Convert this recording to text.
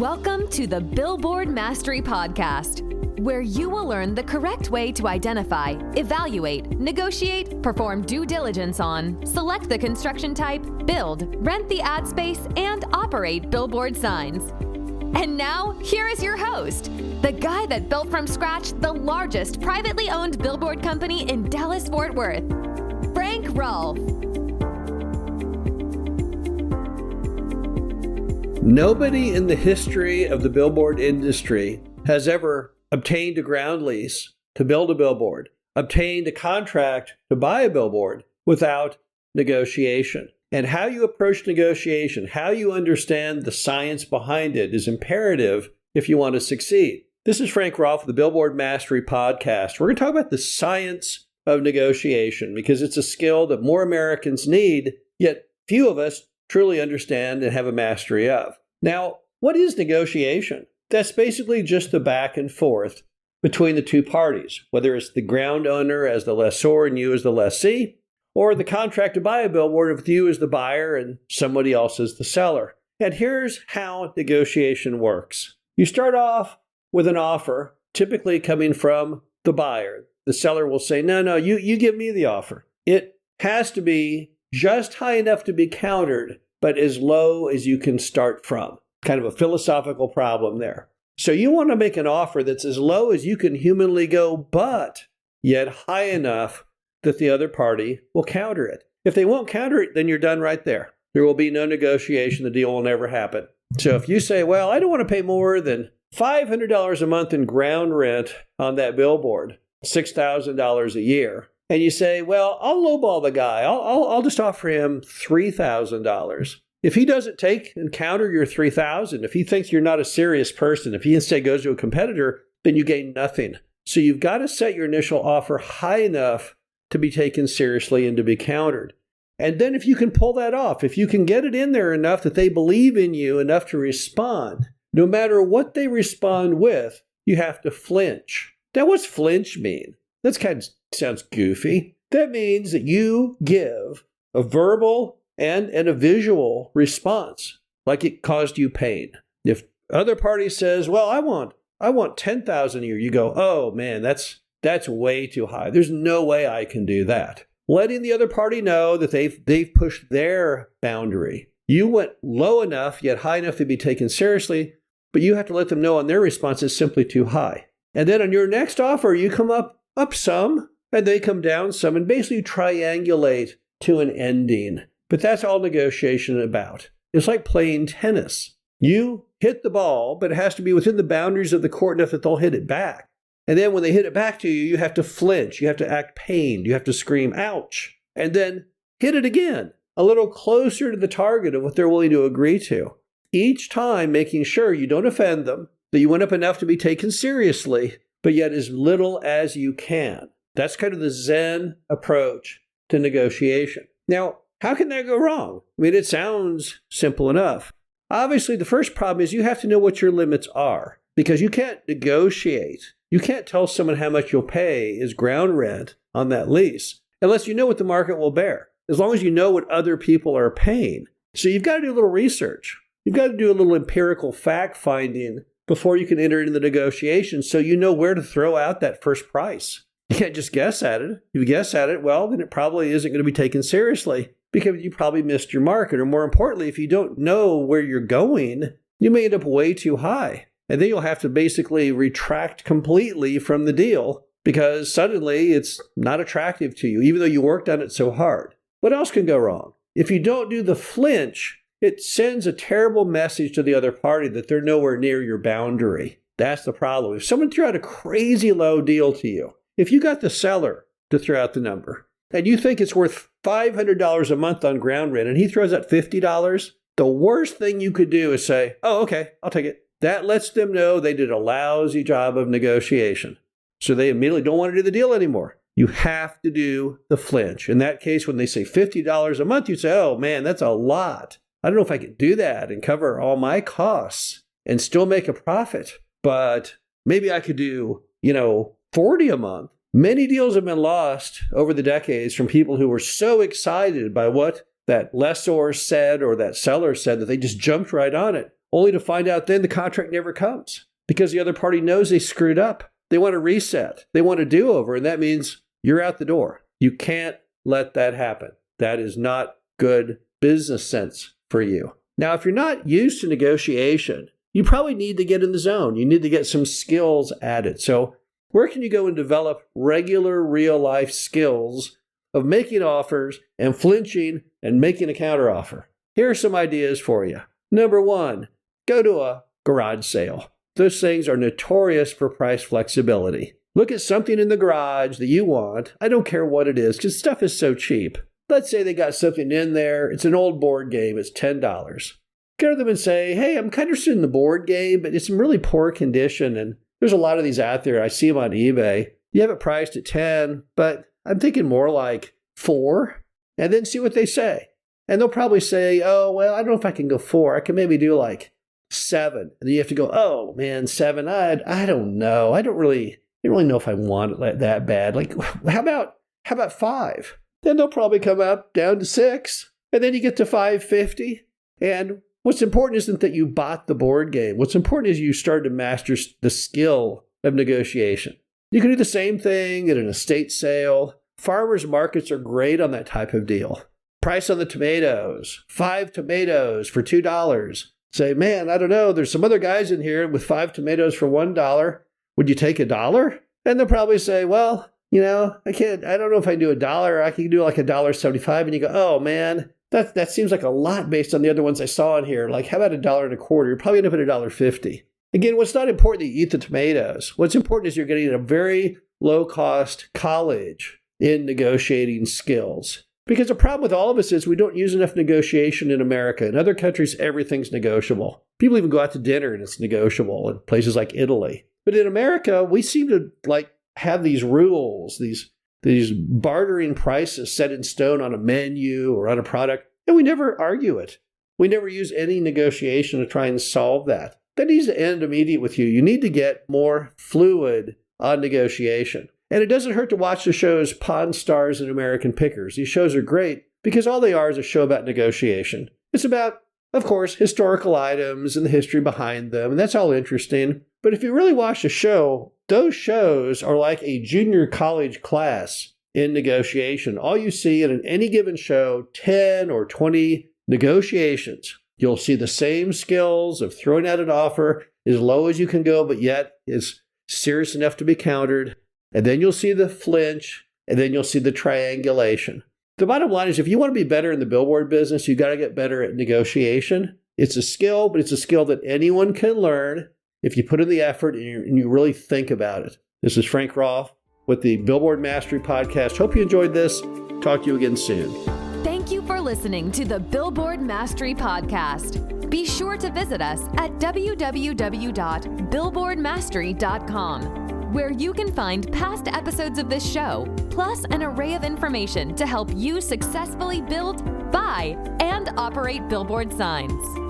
Welcome to the Billboard Mastery Podcast, where you will learn the correct way to identify, evaluate, negotiate, perform due diligence on, select the construction type, build, rent the ad space, and operate billboard signs. And now, here is your host, the guy that built from scratch the largest privately owned billboard company in Dallas-Fort Worth, Frank Rolfe. Nobody in the history of the billboard industry has ever obtained a ground lease to build a billboard, obtained a contract to buy a billboard without negotiation. And how you approach negotiation, how you understand the science behind it is imperative if you want to succeed. This is Frank Rolfe of the Billboard Mastery Podcast. We're going to talk about the science of negotiation because it's a skill that more Americans need, yet few of us truly understand and have a mastery of. Now, what is negotiation? That's basically just the back and forth between the two parties, whether it's the ground owner as the lessor and you as the lessee, or the contract to buy a billboard with you as the buyer and somebody else as the seller. And here's how negotiation works. You start off with an offer, typically coming from the buyer. The seller will say, no, you give me the offer. It has to be just high enough to be countered, but as low as you can start from. Kind of a philosophical problem there. So you want to make an offer that's as low as you can humanly go, but yet high enough that the other party will counter it. If they won't counter it, then you're done right there. There will be no negotiation. The deal will never happen. So if you say, well, I don't want to pay more than $500 a month in ground rent on that billboard, $6,000 a year, and you say, well, I'll lowball the guy. I'll just offer him $3,000. If he doesn't take and counter your $3,000, if he thinks you're not a serious person, if he instead goes to a competitor, then you gain nothing. So you've got to set your initial offer high enough to be taken seriously and to be countered. And then if you can pull that off, if you can get it in there enough that they believe in you enough to respond, no matter what they respond with, you have to flinch. Now, what's flinch mean? That's kind of sounds goofy. That means that you give a verbal and a visual response, like it caused you pain. If other party says, well, I want $10,000 a year, you go, oh man, that's way too high. There's no way I can do that. Letting the other party know that they've pushed their boundary. You went low enough, yet high enough to be taken seriously, but you have to let them know on their response is simply too high. And then on your next offer, you come up some, and they come down some, and basically triangulate to an ending. But that's all negotiation about. It's like playing tennis. You hit the ball, but it has to be within the boundaries of the court enough that they'll hit it back. And then when they hit it back to you, you have to flinch. You have to act pained. You have to scream, ouch. And then hit it again, a little closer to the target of what they're willing to agree to. Each time making sure you don't offend them, that you went up enough to be taken seriously, but yet as little as you can. That's kind of the Zen approach to negotiation. Now, how can that go wrong? I mean, it sounds simple enough. Obviously, the first problem is you have to know what your limits are, because you can't negotiate. You can't tell someone how much you'll pay as ground rent on that lease unless you know what the market will bear, as long as you know what other people are paying. So you've got to do a little research. You've got to do a little empirical fact-finding before you can enter into the negotiation so you know where to throw out that first price. You can't just guess at it. If you guess at it, well, then it probably isn't going to be taken seriously because you probably missed your market. Or more importantly, if you don't know where you're going, you may end up way too high. And then you'll have to basically retract completely from the deal because suddenly it's not attractive to you, even though you worked on it so hard. What else can go wrong? If you don't do the flinch, it sends a terrible message to the other party that they're nowhere near your boundary. That's the problem. If someone threw out a crazy low deal to you, if you got the seller to throw out the number and you think it's worth $500 a month on ground rent and he throws out $50, the worst thing you could do is say, oh, okay, I'll take it. That lets them know they did a lousy job of negotiation. So they immediately don't want to do the deal anymore. You have to do the flinch. In that case, when they say $50 a month, you say, oh man, that's a lot. I don't know if I could do that and cover all my costs and still make a profit, but maybe I could do, $40 a month. Many deals have been lost over the decades from people who were so excited by what that lessor said or that seller said that they just jumped right on it. only to find out then the contract never comes because the other party knows they screwed up. They want to reset. They want a do-over, and that means you're out the door. You can't let that happen. That is not good business sense for you. Now, if you're not used to negotiation, you probably need to get in the zone. You need to get some skills added. So where can you go and develop regular real-life skills of making offers and flinching and making a counteroffer? Here are some ideas for you. Number one, go to a garage sale. Those things are notorious for price flexibility. Look at something in the garage that you want. I don't care what it is because stuff is so cheap. Let's say they got something in there. It's an old board game. It's $10. Go to them and say, hey, I'm kind of interested in the board game, but it's in really poor condition. And there's a lot of these out there. I see them on eBay. You have it priced at 10, but I'm thinking more like 4. And then see what they say. And they'll probably say, oh, well, I don't know if I can go 4. I can maybe do like 7. And then you have to go, oh, man, 7. I don't know. I don't really know if I want it that bad. Like, how about 5? Then they'll probably come up down to 6. And then you get to 550. And what's important isn't that you bought the board game. What's important is you started to master the skill of negotiation. You can do the same thing at an estate sale. Farmers markets are great on that type of deal. Price on the tomatoes, 5 tomatoes for $2. Say, man, I don't know. There's some other guys in here with 5 tomatoes for $1. Would you take $1? And they'll probably say, well, I don't know if I can do $1. I can do like $1.75. And you go, oh man, that seems like a lot based on the other ones I saw in here. Like, how about $1.25? You're probably end up at $1.50. Again, what's not important that you eat the tomatoes. What's important is you're getting a very low cost college in negotiating skills. Because the problem with all of us is we don't use enough negotiation in America. In other countries, everything's negotiable. People even go out to dinner and it's negotiable in places like Italy. But in America, we seem to have these rules, these bartering prices set in stone on a menu or on a product, and we never argue it. We never use any negotiation to try and solve that. That needs to end immediately with you. You need to get more fluid on negotiation. And it doesn't hurt to watch the shows Pawn Stars and American Pickers. These shows are great because all they are is a show about negotiation. It's about, of course, historical items and the history behind them, and that's all interesting. But if you really watch the show, those shows are like a junior college class in negotiation. All you see in any given show, 10 or 20 negotiations. You'll see the same skills of throwing out an offer as low as you can go, but yet is serious enough to be countered. And then you'll see the flinch, and then you'll see the triangulation. The bottom line is if you want to be better in the billboard business, you've got to get better at negotiation. It's a skill, but it's a skill that anyone can learn if you put in the effort and you really think about it. This is Frank Roth with the Billboard Mastery Podcast. Hope you enjoyed this. Talk to you again soon. Thank you for listening to the Billboard Mastery Podcast. Be sure to visit us at www.billboardmastery.com. where you can find past episodes of this show, plus an array of information to help you successfully build, buy, and operate billboard signs.